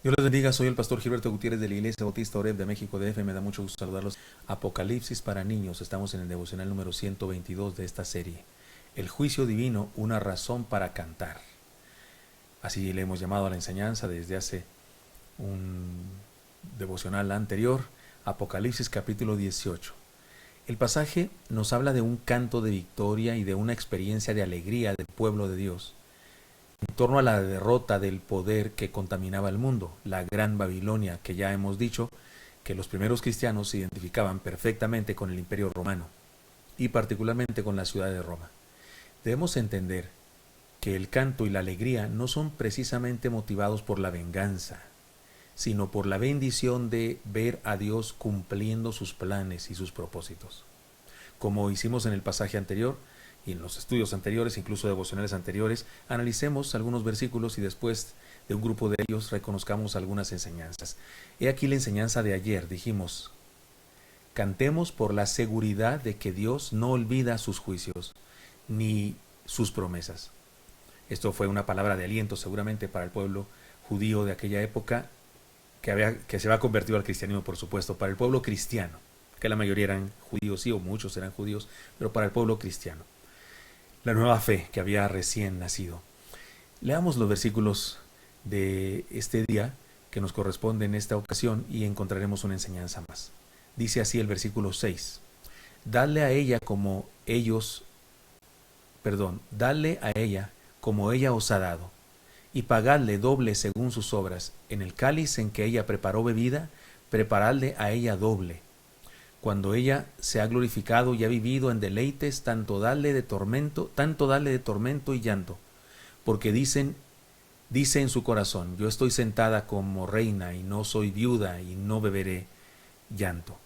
Dios les bendiga, soy el pastor Gilberto Gutiérrez de la Iglesia Bautista Oreb de México DF. Me da mucho gusto saludarlos. Apocalipsis para niños. Estamos en el devocional número 122 de esta serie. El juicio divino, una razón para cantar. Así le hemos llamado a la enseñanza desde hace un devocional anterior. Apocalipsis capítulo 18. El pasaje nos habla de un canto de victoria y de una experiencia de alegría del pueblo de Dios en torno a la derrota del poder que contaminaba el mundo, la Gran Babilonia, que ya hemos dicho que los primeros cristianos se identificaban perfectamente con el Imperio Romano y particularmente con la ciudad de Roma. Debemos entender que el canto y la alegría no son precisamente motivados por la venganza, sino por la bendición de ver a Dios cumpliendo sus planes y sus propósitos. Como hicimos en el pasaje anterior, y en los estudios anteriores, incluso devocionales anteriores, analicemos algunos versículos y después de un grupo de ellos reconozcamos algunas enseñanzas. He aquí la enseñanza de ayer. Dijimos, cantemos por la seguridad de que Dios no olvida sus juicios ni sus promesas. Esto fue una palabra de aliento seguramente para el pueblo judío de aquella época que se había convertido al cristianismo, por supuesto, para el pueblo cristiano, que la mayoría eran judíos, sí, o muchos eran judíos, pero para el pueblo cristiano. La nueva fe que había recién nacido. Leamos los versículos de este día que nos corresponde en esta ocasión y encontraremos una enseñanza más. Dice así el versículo 6. Dadle a ella como ella os ha dado, y pagadle doble según sus obras. En el cáliz en que ella preparó bebida, preparadle a ella doble. Cuando ella se ha glorificado y ha vivido en deleites, tanto dale de tormento y llanto, porque dice en su corazón, yo estoy sentada como reina y no soy viuda y no veré llanto.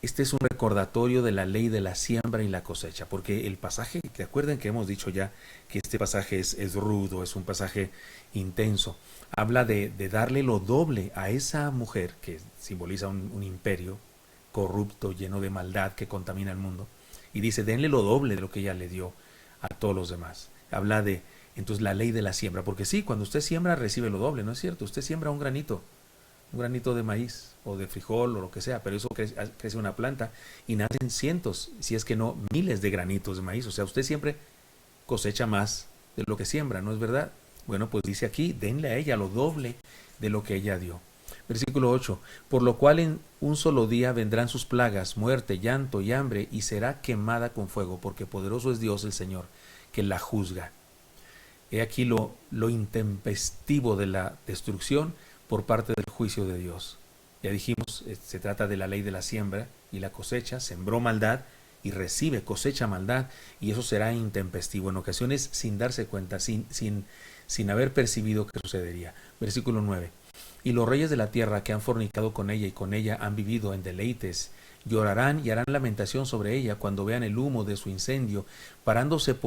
Este es un recordatorio de la ley de la siembra y la cosecha, porque el pasaje, recuerden que hemos dicho ya que este pasaje es rudo, es un pasaje intenso. Habla de darle lo doble a esa mujer que simboliza un imperio corrupto, lleno de maldad que contamina el mundo. Y dice, denle lo doble de lo que ella le dio a todos los demás. Habla de, entonces, la ley de la siembra. Porque sí, cuando usted siembra, recibe lo doble, ¿no es cierto? Usted siembra un granito de maíz o de frijol o lo que sea, pero eso crece una planta y nacen cientos, si es que no miles de granitos de maíz. O sea, usted siempre cosecha más de lo que siembra, ¿no es verdad? Bueno, pues dice aquí, denle a ella lo doble de lo que ella dio. Versículo 8, por lo cual en un solo día vendrán sus plagas, muerte, llanto y hambre, y será quemada con fuego, porque poderoso es Dios el Señor, que la juzga. He aquí lo intempestivo de la destrucción por parte del juicio de Dios. Ya dijimos, se trata de la ley de la siembra y la cosecha. Sembró maldad y cosecha maldad, y eso será intempestivo, en ocasiones sin darse cuenta, sin haber percibido que sucedería. Versículo 9. Y los reyes de la tierra que han fornicado con ella y con ella han vivido en deleites, llorarán y harán lamentación sobre ella cuando vean el humo de su incendio, parándose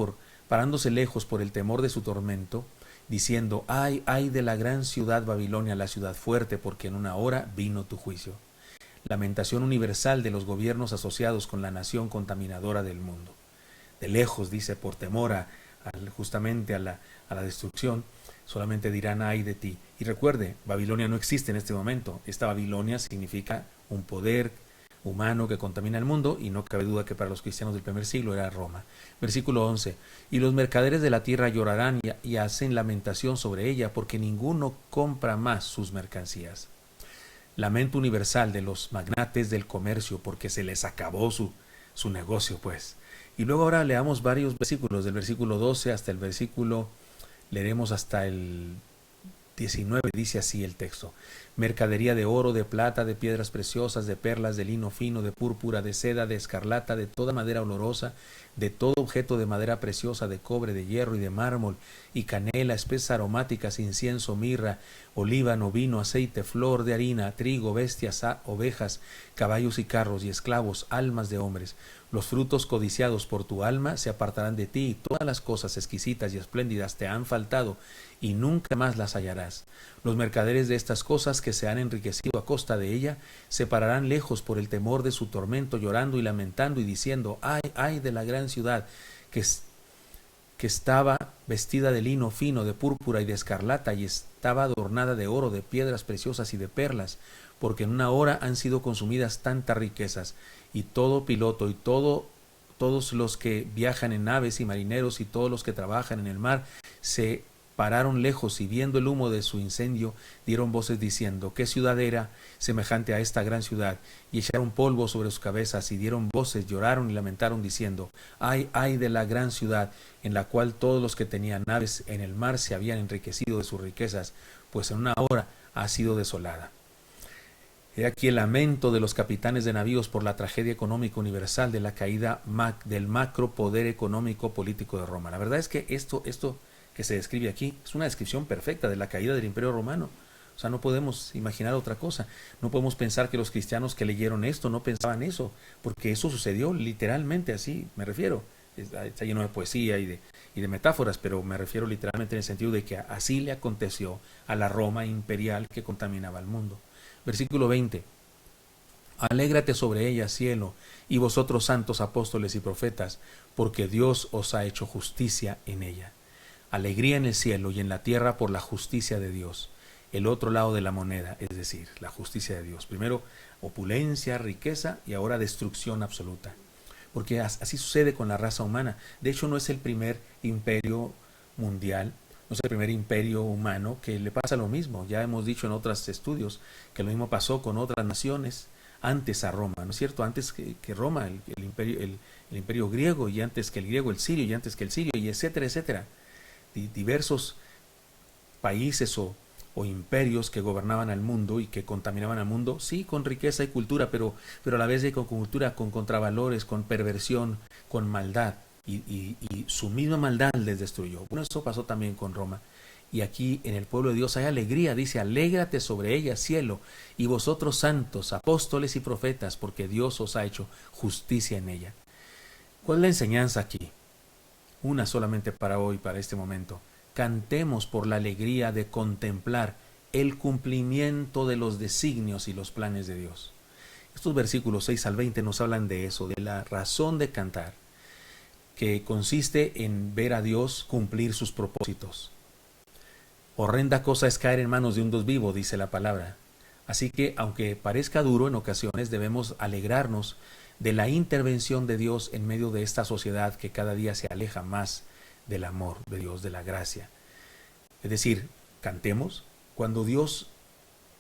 lejos por el temor de su tormento, diciendo, ay de la gran ciudad Babilonia, la ciudad fuerte, porque en una hora vino tu juicio. Lamentación universal de los gobiernos asociados con la nación contaminadora del mundo. De lejos, dice, por temor justamente a la destrucción, solamente dirán, ay de ti. Y recuerde, Babilonia no existe en este momento. Esta Babilonia significa un poder humano que contamina el mundo, y no cabe duda que para los cristianos del primer siglo era Roma. Versículo 11. Y los mercaderes de la tierra llorarán y hacen lamentación sobre ella, porque ninguno compra más sus mercancías. Lamento universal de los magnates del comercio, porque se les acabó su negocio, pues. Y luego ahora leamos varios versículos, del versículo 12 hasta el versículo, leeremos hasta el 19, dice así el texto. Mercadería de oro, de plata, de piedras preciosas, de perlas, de lino fino, de púrpura, de seda, de escarlata, de toda madera olorosa, de todo objeto de madera preciosa, de cobre, de hierro y de mármol, y canela, espesas aromáticas, incienso, mirra, olíbano, vino, aceite, flor de harina, trigo, bestias, ovejas, caballos y carros y esclavos, almas de hombres. Los frutos codiciados por tu alma se apartarán de ti, y todas las cosas exquisitas y espléndidas te han faltado, y nunca más las hallarás. Los mercaderes de estas cosas que se han enriquecido a costa de ella se pararán lejos por el temor de su tormento, llorando y lamentando y diciendo, ay de la gran ciudad que que estaba vestida de lino fino, de púrpura y de escarlata, y estaba adornada de oro, de piedras preciosas y de perlas, porque en una hora han sido consumidas tantas riquezas, y todo piloto y todos los que viajan en naves y marineros y todos los que trabajan en el mar se pararon lejos y viendo el humo de su incendio dieron voces diciendo: ¿qué ciudad era semejante a esta gran ciudad? Y echaron polvo sobre sus cabezas y dieron voces, lloraron y lamentaron diciendo: ay de la gran ciudad, en la cual todos los que tenían naves en el mar se habían enriquecido de sus riquezas, pues en una hora ha sido desolada. He aquí el lamento de los capitanes de navíos por la tragedia económica universal de la caída del macro poder económico político de Roma. La verdad es que esto que se describe aquí es una descripción perfecta de la caída del Imperio Romano. O sea, no podemos imaginar otra cosa. No podemos pensar que los cristianos que leyeron esto no pensaban eso, porque eso sucedió literalmente así, me refiero. Está lleno de poesía y de metáforas, pero me refiero literalmente en el sentido de que así le aconteció a la Roma imperial que contaminaba el mundo. Versículo 20. Alégrate sobre ella, cielo, y vosotros santos apóstoles y profetas, porque Dios os ha hecho justicia en ella. Alegría en el cielo y en la tierra por la justicia de Dios. El otro lado de la moneda, es decir, la justicia de Dios. Primero, opulencia, riqueza y ahora destrucción absoluta. Porque así sucede con la raza humana. De hecho, no es el primer imperio mundial, no es el primer imperio humano que le pasa lo mismo. Ya hemos dicho en otros estudios que lo mismo pasó con otras naciones antes a Roma, ¿no es cierto? Antes que Roma, el imperio griego, y antes que el griego, el sirio, y antes que el sirio, y etcétera, etcétera. Diversos países o imperios que gobernaban al mundo y que contaminaban al mundo, sí, con riqueza y cultura, pero a la vez de con cultura, con contravalores, con perversión, con maldad. Y su misma maldad les destruyó. Bueno, eso pasó también con Roma. Y aquí en el pueblo de Dios hay alegría. Dice: alégrate sobre ella, cielo, y vosotros santos, apóstoles y profetas, porque Dios os ha hecho justicia en ella. ¿Cuál es la enseñanza aquí? Una solamente para hoy, para este momento. Cantemos por la alegría de contemplar el cumplimiento de los designios y los planes de Dios. Estos versículos 6 al 20 nos hablan de eso, de la razón de cantar, que consiste en ver a Dios cumplir sus propósitos. Horrenda cosa es caer en manos de un Dios vivo, dice la palabra. Así que, aunque parezca duro en ocasiones, debemos alegrarnos de la intervención de Dios en medio de esta sociedad que cada día se aleja más del amor de Dios, de la gracia. Es decir, cantemos cuando Dios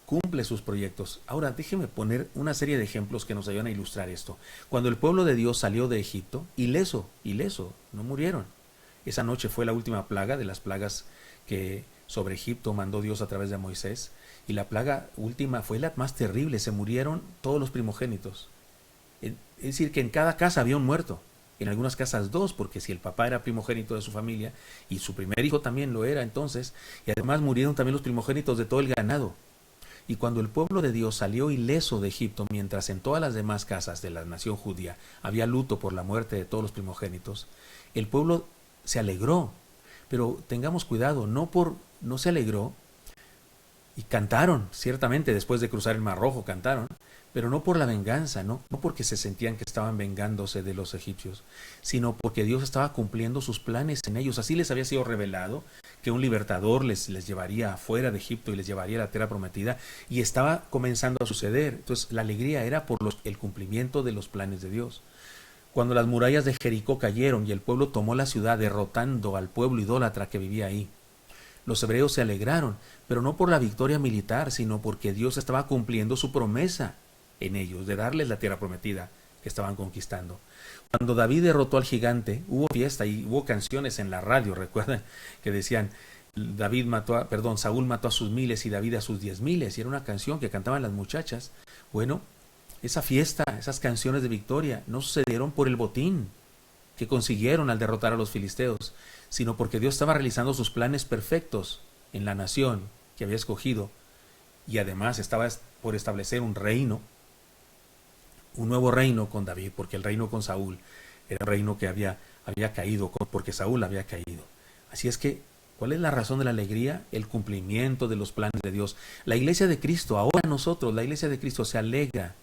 cumple sus proyectos. Ahora, déjeme poner una serie de ejemplos que nos ayudan a ilustrar esto. Cuando el pueblo de Dios salió de Egipto, ileso, no murieron. Esa noche fue la última plaga de las plagas que sobre Egipto mandó Dios a través de Moisés. Y la plaga última fue la más terrible. Se murieron todos los primogénitos. Es decir, que en cada casa había un muerto. En algunas casas dos, porque si el papá era primogénito de su familia y su primer hijo también lo era entonces, y además murieron también los primogénitos de todo el ganado. Y cuando el pueblo de Dios salió ileso de Egipto, mientras en todas las demás casas de la nación judía había luto por la muerte de todos los primogénitos, el pueblo se alegró. Pero tengamos cuidado, no se alegró, y cantaron, ciertamente después de cruzar el Mar Rojo cantaron, pero no por la venganza, no porque se sentían que estaban vengándose de los egipcios, sino porque Dios estaba cumpliendo sus planes en ellos. Así les había sido revelado que un libertador les llevaría afuera de Egipto y les llevaría a la tierra prometida, y estaba comenzando a suceder. Entonces la alegría era por el cumplimiento de los planes de Dios. Cuando las murallas de Jericó cayeron y el pueblo tomó la ciudad derrotando al pueblo idólatra que vivía ahí, los hebreos se alegraron, pero no por la victoria militar, sino porque Dios estaba cumpliendo su promesa en ellos, de darles la tierra prometida que estaban conquistando. Cuando David derrotó al gigante, hubo fiesta y hubo canciones en la radio, recuerdan, que decían: Saúl mató a sus miles y David a sus 10,000, y era una canción que cantaban las muchachas. Bueno, esa fiesta, esas canciones de victoria, no sucedieron por el botín que consiguieron al derrotar a los filisteos, sino porque Dios estaba realizando sus planes perfectos en la nación que había escogido, y además estaba por establecer un nuevo reino con David, porque el reino con Saúl era un reino que había caído, porque Saúl había caído. Así es que, ¿cuál es la razón de la alegría? El cumplimiento de los planes de Dios. La iglesia de Cristo, ahora nosotros, la iglesia de Cristo se alegra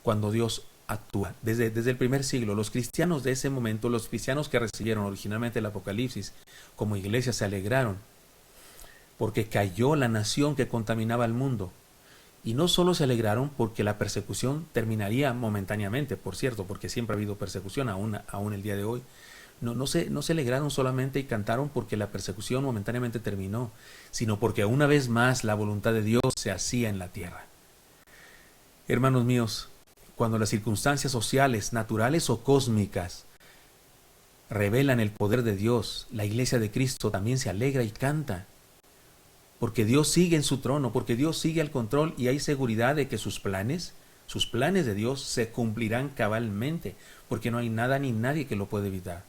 cuando Dios actúa. Desde el primer siglo, los cristianos de ese momento, los cristianos que recibieron originalmente el Apocalipsis como iglesia, se alegraron porque cayó la nación que contaminaba el mundo. Y no solo se alegraron porque la persecución terminaría momentáneamente, por cierto, porque siempre ha habido persecución, aún el día de hoy. No se alegraron solamente y cantaron porque la persecución momentáneamente terminó, sino porque una vez más la voluntad de Dios se hacía en la tierra. Hermanos míos, cuando las circunstancias sociales, naturales o cósmicas revelan el poder de Dios, la iglesia de Cristo también se alegra y canta. Porque Dios sigue en su trono, porque Dios sigue al control y hay seguridad de que sus planes de Dios se cumplirán cabalmente, porque no hay nada ni nadie que lo pueda evitar.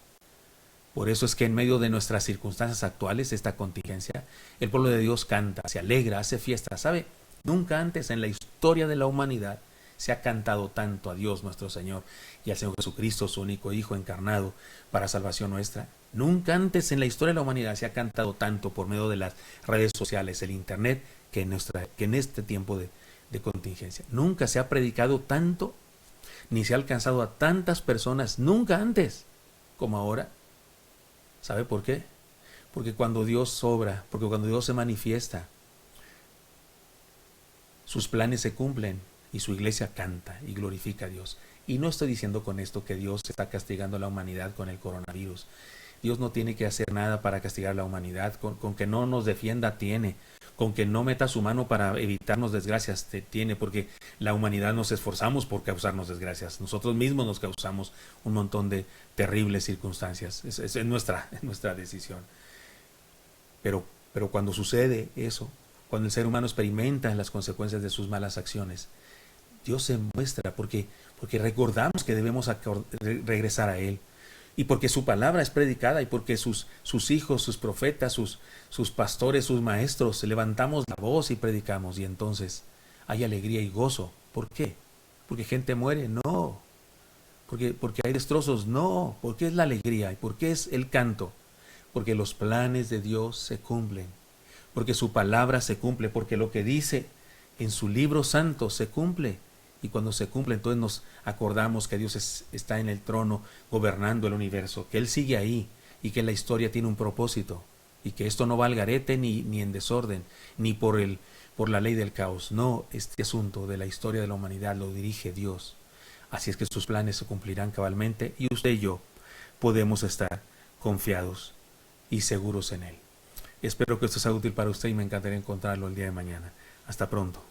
Por eso es que en medio de nuestras circunstancias actuales, esta contingencia, el pueblo de Dios canta, se alegra, hace fiesta. ¿Sabe? Nunca antes en la historia de la humanidad se ha cantado tanto a Dios nuestro Señor y al Señor Jesucristo, su único Hijo encarnado para salvación nuestra. Nunca antes en la historia de la humanidad se ha cantado tanto por medio de las redes sociales, el internet, que en este tiempo de contingencia. Nunca se ha predicado tanto, ni se ha alcanzado a tantas personas, nunca antes como ahora. ¿Sabe por qué? Porque cuando Dios obra, porque cuando Dios se manifiesta, sus planes se cumplen y su iglesia canta y glorifica a Dios. Y no estoy diciendo con esto que Dios está castigando a la humanidad con el coronavirus. Dios no tiene que hacer nada para castigar a la humanidad. Con que no nos defienda tiene. Con que no meta su mano para evitarnos desgracias tiene. Porque la humanidad nos esforzamos por causarnos desgracias. Nosotros mismos nos causamos un montón de terribles circunstancias. Es nuestra decisión. Pero cuando sucede eso, cuando el ser humano experimenta las consecuencias de sus malas acciones, Dios se muestra porque recordamos que debemos regresar a Él. Y porque su palabra es predicada y porque sus hijos, sus profetas, sus pastores, sus maestros, levantamos la voz y predicamos. Y entonces hay alegría y gozo. ¿Por qué? ¿Porque gente muere? No. ¿Porque hay destrozos? No. ¿Por qué es la alegría? ¿Y por qué es el canto? Porque los planes de Dios se cumplen. Porque su palabra se cumple. Porque lo que dice en su libro santo se cumple. Y cuando se cumple, entonces nos acordamos que Dios está en el trono gobernando el universo, que Él sigue ahí y que la historia tiene un propósito y que esto no va al garete ni en desorden, ni por la ley del caos. No, este asunto de la historia de la humanidad lo dirige Dios. Así es que sus planes se cumplirán cabalmente y usted y yo podemos estar confiados y seguros en Él. Espero que esto sea útil para usted y me encantaría encontrarlo el día de mañana. Hasta pronto.